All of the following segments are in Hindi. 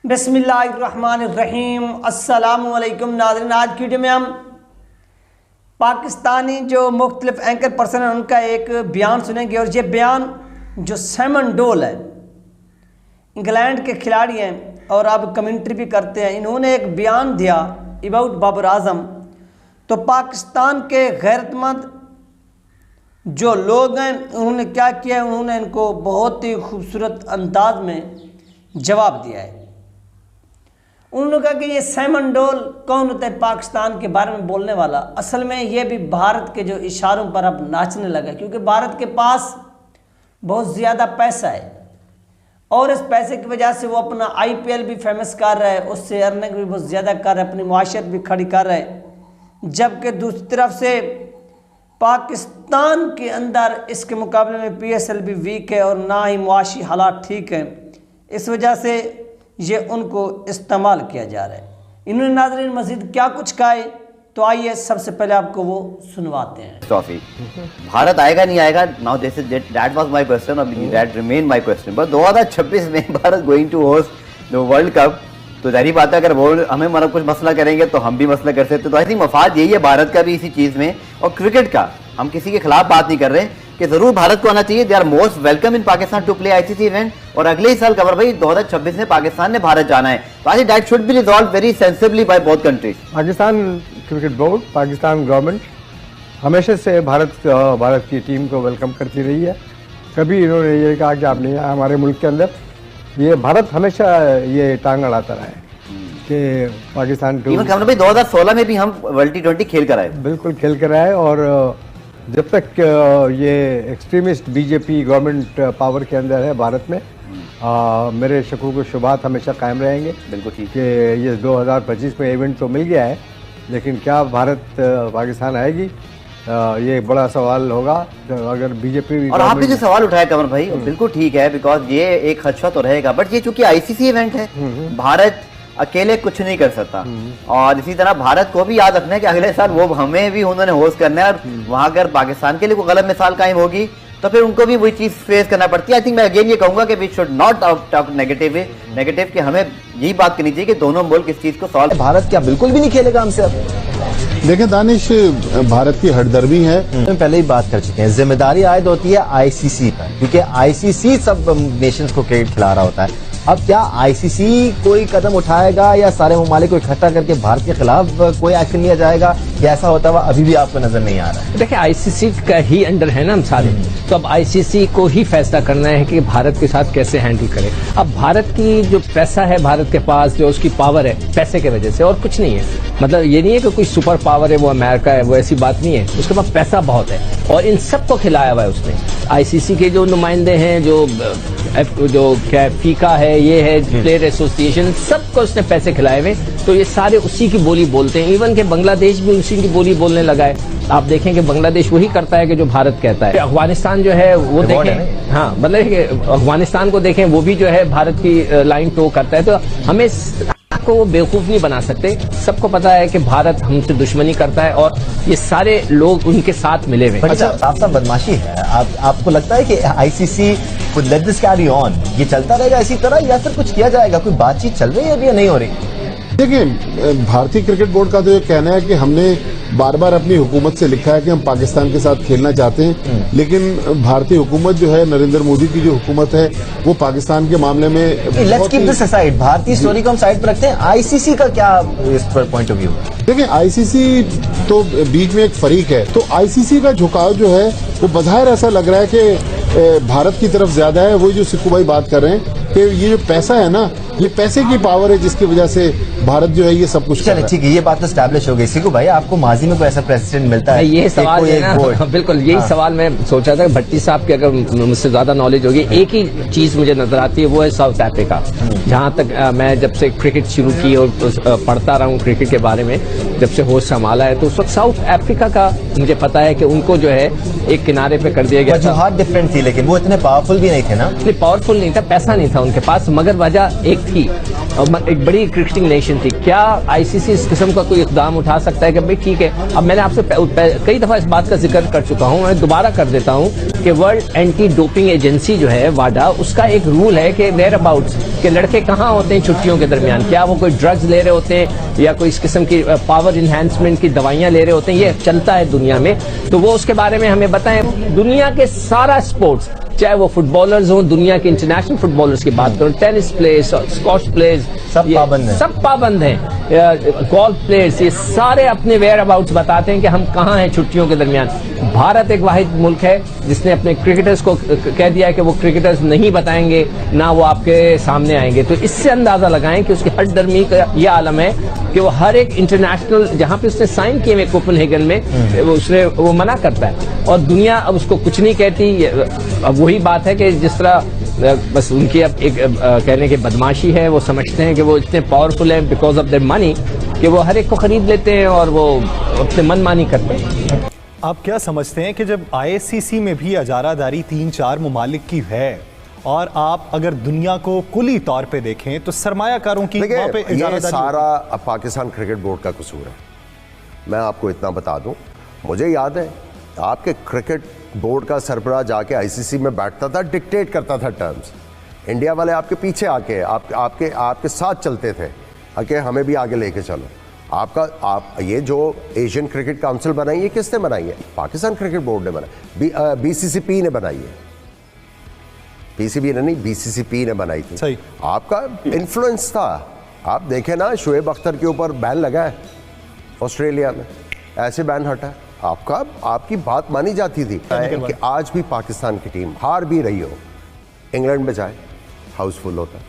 बिस्मिल्लाहिर्रहमानिर्रहीम। अस्सलामुअलैकुम नाज़रीन, आज की वीडियो में हम पाकिस्तानी जो मुख्तलिफ एंकर पर्सन हैं उनका एक बयान सुनेंगे। और ये बयान जो सैमन डोल है, इंग्लैंड के खिलाड़ी हैं और अब कमेंट्री भी करते हैं, इन्होंने एक बयान दिया अबाउट बाबर आजम। तो पाकिस्तान के गैरतमंद जो लोग हैं उन्होंने क्या किया, उन्होंने इनको बहुत ही खूबसूरत अंदाज में जवाब दिया है। उन्होंने कहा कि ये सैमन डोल कौन होता है पाकिस्तान के बारे में बोलने वाला। असल में ये भी भारत के जो इशारों पर अब नाचने लगा, क्योंकि भारत के पास बहुत ज़्यादा पैसा है और इस पैसे की वजह से वो अपना IPL भी फेमस कर रहा है, उससे अर्निंग भी बहुत ज़्यादा कर रहा है, अपनी मुआशरत भी खड़ी कर रहा है। जबकि दूसरी तरफ से पाकिस्तान के अंदर इसके मुकाबले में PSL भी वीक है और ना ही मुआशी हालात ठीक हैं। इस वजह से ये उनको इस्तेमाल किया जा रहा है। इन्होंने नाज़रीन मज़ीद क्या कुछ कहा है, तो आइए सबसे पहले आपको वो सुनवाते हैं। ट्रॉफी भारत आएगा नहीं आएगा, now this is that was my question, और that remain my question. But 2026 में Bharat going to host the world cup, तो जाहिर बात है अगर वो हमें मतलब कुछ मसला करेंगे तो हम भी मसला कर सकते। तो आई थिंक मफाद यही है भारत का भी इसी चीज़ में, और क्रिकेट का हम किसी के खिलाफ बात नहीं कर रहे कि जरूर भारत को आना चाहिए। They are most welcome in Pakistan to play ICC event, और अगले ही साल कवर भाई 2026 में पाकिस्तान ने भारत जाना है। तो I think that should be resolve very sensibly by both countries. Pakistan cricket board, Pakistan government हमेशा से भारत की टीम को वेलकम करती रही है। कभी इन्होंने ये कहा कि आप नहीं आए हमारे मुल्क के अंदर। ये भारत हमेशा ये टांग अड़ाता रहा है कि पाकिस्तान भाई 2016 में भी हम वर्ल्ड T20 खेल कर आए, बिल्कुल खेल कर आए। और जब तक ये एक्सट्रीमिस्ट BJP गवर्नमेंट पावर के अंदर है भारत में, मेरे शकूक व शुबात हमेशा कायम रहेंगे। बिल्कुल ठीक कि ये 2025 में इवेंट तो मिल गया है, लेकिन क्या भारत पाकिस्तान आएगी, ये बड़ा सवाल होगा। अगर BJP और आपने जो सवाल उठाया कमर भाई बिल्कुल ठीक है, बिकॉज ये एक खदशा तो रहेगा। बट ये चूंकि ICC इवेंट है, भारत अकेले कुछ नहीं कर सकता। और इसी तरह भारत को भी याद रखना है कि अगले साल वो हमें भी उन्होंने होस्ट करना है, और वहां अगर पाकिस्तान के लिए कोई गलत मिसाल कायम होगी तो फिर उनको भी वही चीज फेस करना पड़ती है। आई थिंक मैं अगेन ये कहूंगा कि we should not talk negative कि हमें यही बात करनी चाहिए कि दोनों मुल्क इस चीज को सॉल्व। भारत क्या बिल्कुल भी नहीं खेलेगा हमसे? अब देखें दानिश, भारत की हटदर्मी है। हम पहले ही बात कर चुके हैं, जिम्मेदारी आयद होती है ICC पर, क्योंकि ICC सब नेशंस को क्रिकेट खिला रहा होता है। अब क्या ICC कोई कदम उठाएगा या सारे ममालिक को इकट्ठा करके भारत के खिलाफ कोई एक्शन लिया जाएगा, या ऐसा होता हुआ अभी भी आपको नजर नहीं आ रहा है? देखिए ICC का ही अंडर है ना हम सारे, तो अब ICC को ही फैसला करना है कि भारत के साथ कैसे हैंडल करे। अब भारत की जो पैसा है, भारत के पास जो उसकी पावर है पैसे के वजह से, और कुछ नहीं है। मतलब ये नहीं है कि कोई सुपर पावर है वो अमेरिका है, वो ऐसी बात नहीं है। उसके पास पैसा बहुत है और इन सबको खिलाया हुआ है उसने। ICC के जो नुमाइंदे हैं, जो क्या फीका है, ये है प्लेयर एसोसिएशन, सबको उसने पैसे खिलाए हुए, तो ये सारे उसी की बोली बोलते हैं। इवन के बांग्लादेश भी उसी की बोली बोलने लगा है। आप देखें कि बांग्लादेश वही करता है कि जो भारत कहता है। अफगानिस्तान जो है वो देखें, हाँ मतलब अफगानिस्तान को देखें, वो भी जो है भारत की लाइन टो करता है। तो हमें को वो बेवकूफ नहीं बना सकते। सबको पता है कि भारत हमसे दुश्मनी करता है और ये सारे लोग उनके साथ मिले हुए। साफ बदमाशी है। आपको लगता है कि ICC would let this carry on, ये चलता रहेगा इसी तरह, या फिर कुछ किया जाएगा? कोई बातचीत चल रही है अभी या नहीं हो रही? देखिए, भारतीय क्रिकेट बोर्ड का तो ये कहना है कि हमने बार बार अपनी हुकूमत से लिखा है कि हम पाकिस्तान के साथ खेलना चाहते हैं, लेकिन भारतीय हुकूमत जो है, नरेंद्र मोदी की जो हुकूमत है, वो पाकिस्तान के मामले में लेट्स कीप दिस असाइड, भारतीय स्टोरी को हम साइड पर रखते हैं। ICC का क्या इस पर पॉइंट ऑफ व्यू है? देखिए, ICC तो बीच में एक फरीक है, तो ICC का झुकाव जो है वो बज़ाहिर ऐसा लग रहा है कि भारत की तरफ ज्यादा है। वही जो सिक्कू भाई बात कर रहे हैं कि ये जो पैसा है ना, ये पैसे की पावर है जिसकी वजह से भारत जो है ये सब कुछ। चलिए ठीक है, ये बात तो स्टैब्लिश हो गई। सिक्कू भाई, आपको माजी में कोई ऐसा प्रेसिडेंट मिलता है? ये सवाल है ना, बिल्कुल यही सवाल मैं सोचा था। भट्टी साहब की अगर मुझसे ज्यादा नॉलेज होगी, एक ही चीज मुझे नजर आती है, वो है साउथ अफ्रीका। जहां तक मैं जब से क्रिकेट शुरू की और पढ़ता रहा हूँ क्रिकेट के बारे में, जब से होश संभाला है, तो उस वक्त साउथ अफ्रीका का मुझे पता है कि उनको जो है एक किनारे पे कर दिया गया। वजूहात डिफरेंट थी, लेकिन वो इतने पावरफुल भी नहीं थे ना। इतने पावरफुल नहीं था, पैसा नहीं था उनके पास, मगर वजह एक थी एक बड़ी क्रिकेटिंग नेशन थी, क्या आईसीसी इस किस्म का कोई इकदाम उठा सकता है कि भाई ठीक है, अब मैंने आपसे कई दफा इस बात का जिक्र कर चुका हूं, मैं दोबारा कर देता हूं कि वर्ल्ड एंटी डोपिंग एजेंसी जो है वाडा, उसका एक रूल है कि वेयर अबाउट्स के लड़के कहाँ होते हैं छुट्टियों के दरमियान, क्या वो कोई ड्रग्स ले रहे होते हैं या कोई इस किस्म की पावर इन्हांसमेंट की दवाइयां ले रहे होते हैं, ये चलता है दुनिया में, तो वो उसके बारे में हमें बताएं। दुनिया के सारा स्पोर्ट्स, चाहे वो फुटबॉलर्स हों, दुनिया के इंटरनेशनल फुटबॉलर्स की बात करूं, टेनिस प्लेयर्स, स्क्वॉश प्लेयर्स, सब पाबंद हैं, सब पाबंद हैं, गोल्फ प्लेयर्स, ये सारे अपने वेयर अबाउट्स बताते हैं कि हम कहाँ हैं छुट्टियों के दरमियान। भारत एक वाहिद मुल्क है जिसने अपने क्रिकेटर्स को कह दिया है कि वो क्रिकेटर्स नहीं बताएंगे, ना वो आपके सामने आएंगे, तो इससे अंदाजा लगाएं कि उसकी हट दर्मी का यह आलम है कि वो हर एक इंटरनेशनल जहां पे उसने साइन किए हुए कोपेनहेगन में वो मना करता है और दुनिया अब उसको कुछ नहीं कहती। अब वही बात है कि जिस तरह बस उनकी अब एक कहने की बदमाशी है, वो समझते हैं कि वो इतने पावरफुल हैं बिकॉज ऑफ देयर मनी कि वो हर एक को खरीद लेते हैं और वो अपने मनमानी करते हैं। आप क्या समझते हैं कि जब आईसीसी में भी इजारादारी 3-4 ममालिक की है और आप अगर दुनिया को कुली तौर पे देखें तो सरमायाकारों की वहाँ पे ये सारा पाकिस्तान क्रिकेट बोर्ड का कसूर है। मैं आपको इतना बता दूं, मुझे याद है आपके क्रिकेट बोर्ड का सरबराह जाके आईसीसी में बैठता था, डिक्टेट करता था टर्म्स। इंडिया वाले आपके पीछे आके आपके साथ चलते थे, आके हमें भी आगे लेके चलो। आप ये जो एशियन क्रिकेट काउंसिल बनाई है किसने बनाई है? पाकिस्तान क्रिकेट बोर्ड ने बनाई, बीसीसीपी ने बनाई है, पीसीबी ने नहीं, बीसीसीपी ने बनाई थी। सही। आपका इन्फ्लुएंस था। आप देखें ना, शुएब अख्तर के ऊपर बैन लगा है ऑस्ट्रेलिया में, ऐसे बैन हटा। आपकी बात मानी जाती थी कि आज भी पाकिस्तान की टीम हार भी रही हो, इंग्लैंड में जाए हाउसफुल होता,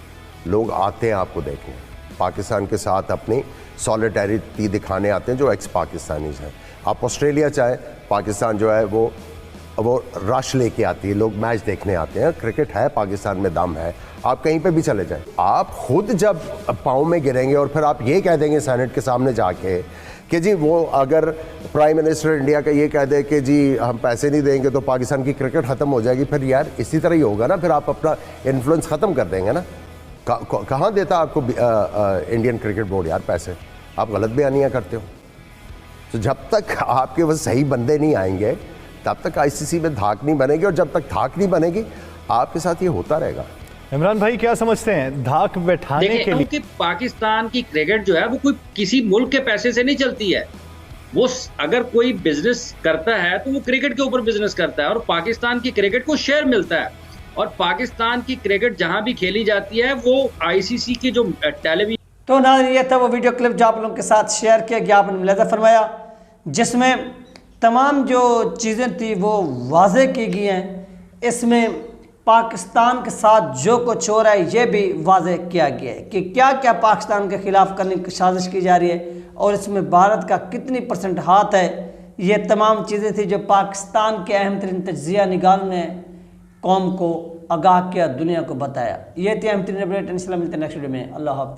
लोग आते हैं आपको देखने, पाकिस्तान के साथ अपनी सॉलिडेरिटी दिखाने आते हैं जो एक्स पाकिस्तानीज हैं। आप ऑस्ट्रेलिया चाहे, पाकिस्तान जो है वो रश लेके आती है, लोग मैच देखने आते हैं, क्रिकेट है पाकिस्तान में, दम है। आप कहीं पे भी चले जाएं, आप खुद जब पाँव में गिरेंगे और फिर आप ये कह देंगे सेनेट के सामने जाके कि जी वो अगर प्राइम मिनिस्टर इंडिया का ये कह दे कि जी हम पैसे नहीं देंगे तो पाकिस्तान की क्रिकेट ख़त्म हो जाएगी, फिर यार इसी तरह ही होगा ना, फिर आप अपना इन्फ्लुएंस ख़त्म कर देंगे ना। कहाँ देता आपको इंडियन क्रिकेट बोर्ड यार पैसे? आप गलत बयानियाँ करते हो। तो जब तक आपके वो सही बंदे नहीं आएंगे तब तक आईसीसी में धाक नहीं बनेगी, और जब तक धाक नहीं बनेगी आपके साथ ये होता रहेगा। इमरान भाई क्या समझते हैं धाक बैठाने के लिए? कि पाकिस्तान की क्रिकेट जो है वो कोई किसी मुल्क के पैसे से नहीं चलती है। वो अगर कोई बिजनेस करता है तो वो क्रिकेट के ऊपर बिजनेस करता है, और पाकिस्तान की क्रिकेट को शेयर मिलता है, और पाकिस्तान की क्रिकेट जहां भी खेली जाती है वो आईसीसी की जो टेलीविजन। तो नाज़रीन, ये था वो वीडियो क्लिप जो आप लोगों के साथ शेयर किया गया, आपने मुलाहिज़ा फरमाया, जिसमें तमाम जो चीज़ें थी वो वाज़े की गई हैं। इसमें पाकिस्तान के साथ जो कुछ हो रहा है ये भी वाज़े किया गया है कि क्या क्या पाकिस्तान के ख़िलाफ़ करने की साजिश की जा रही है, और इसमें भारत का कितनी % हाथ है। ये तमाम चीज़ें थी जो पाकिस्तान के अहम तरीन तज्ज़िया निगार ने कौम को आगाह किया, दुनिया को बताया। ये थी अहम तरीन अपडेट। इंशाल्लाह मिलते हैं नेक्स्ट वीडियो में। अल्लाह हाफ़िज़।